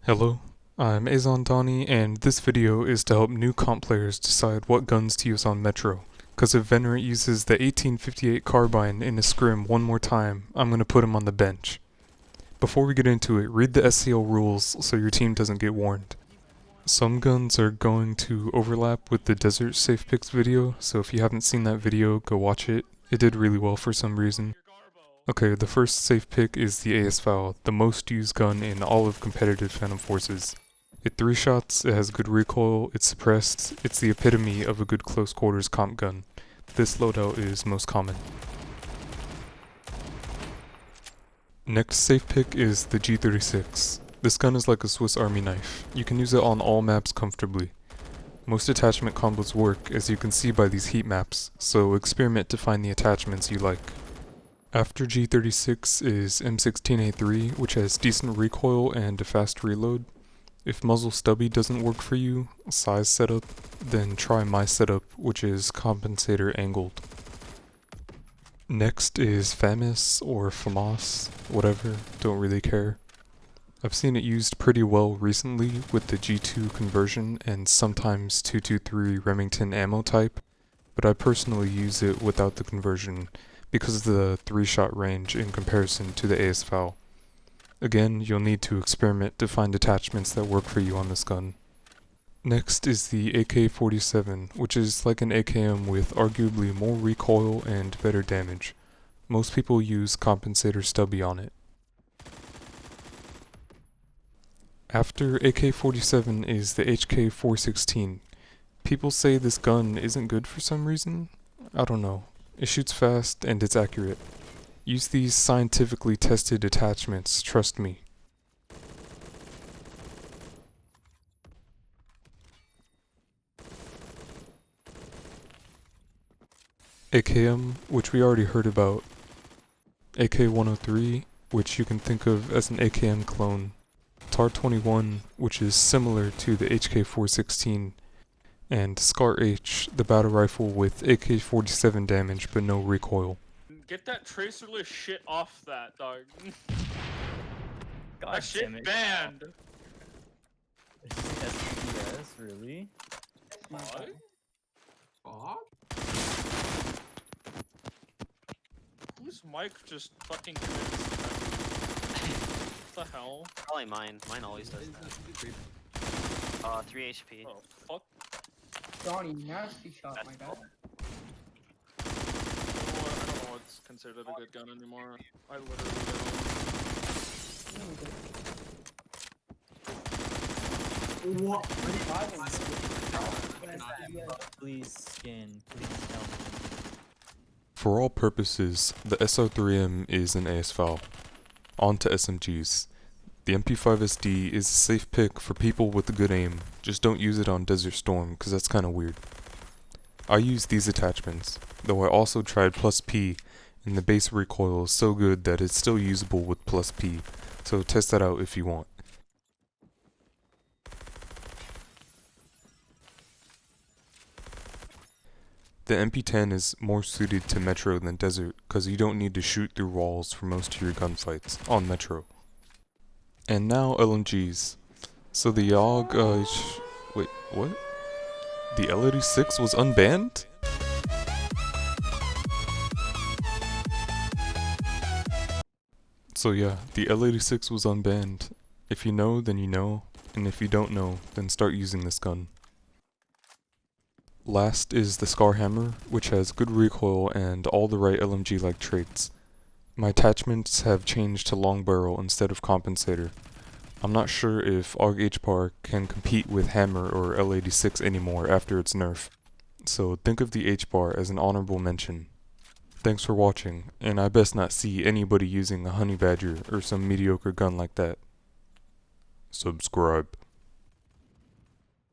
Hello, I'm Donny, and this video is to help new comp players decide what guns to use on Metro. Cause if Venerate uses the 1858 carbine in a scrim one more time, I'm gonna put him on the bench. Before we get into it, read the SCL rules so your team doesn't get warned. Some guns are going to overlap with the Desert Safe Picks video, so if you haven't seen that video, go watch it. It did really well for some reason. Okay, the first safe pick is the AS-FAL, the most used gun in all of competitive Phantom Forces. It 3 shots, it has good recoil, it's suppressed, it's the epitome of a good close quarters comp gun. This loadout is most common. Next safe pick is the G36. This gun is like a Swiss Army knife. You can use it on all maps comfortably. Most attachment combos work, as you can see by these heat maps, so experiment to find the attachments you like. After G36 is M16A3, which has decent recoil and a fast reload. If muzzle stubby doesn't work for you, size setup, then try my setup, which is compensator angled. Next is FAMAS or FAMAS, whatever, don't really care. I've seen it used pretty well recently with the G2 conversion and sometimes 223 Remington ammo type, but I personally use it without the conversion because of the 3-shot range in comparison to the AS-FAL. Again, you'll need to experiment to find attachments that work for you on this gun. Next is the AK-47, which is like an AKM with arguably more recoil and better damage. Most people use compensator stubby on it. After AK-47 is the HK-416. People say this gun isn't good for some reason. I don't know. It shoots fast and it's accurate. Use these scientifically tested attachments, trust me. AKM, which we already heard about. AK-103, which you can think of as an AKM clone. TAR-21, which is similar to the HK-416. And Scar H, the battle rifle with AK-47 damage but no recoil. Get that tracerless shit off that, dog. God That shit banned. SPS, really? What? Whose mic just fucking what the hell? Probably mine. Mine always does that. 3 HP. Oh, fuck. Donny, nasty shot, my bad. I don't know what's considered a good gun anymore. I literally What? Please skin, please help me. For all purposes, the SR3M is an AS-FAL. On to SMGs. The MP5SD is a safe pick for people with good aim, just don't use it on Desert Storm cause that's kinda weird. I use these attachments, though I also tried plus P, and the base recoil is so good that it's still usable with plus P, so test that out if you want. The MP10 is more suited to Metro than Desert cause you don't need to shoot through walls for most of your gunfights on Metro. And now LMGs. So the YOG, wait, what? The L86 was unbanned? So yeah, the L86 was unbanned. If you know, then you know, and if you don't know, then start using this gun. Last is the Scar Hammer, which has good recoil and all the right LMG-like traits. My attachments have changed to long barrel instead of compensator. I'm not sure if AUG H-bar can compete with Hammer or L86 anymore after its nerf, so think of the H-bar as an honorable mention. Thanks for watching, and I best not see anybody using a Honey Badger or some mediocre gun like that. Subscribe.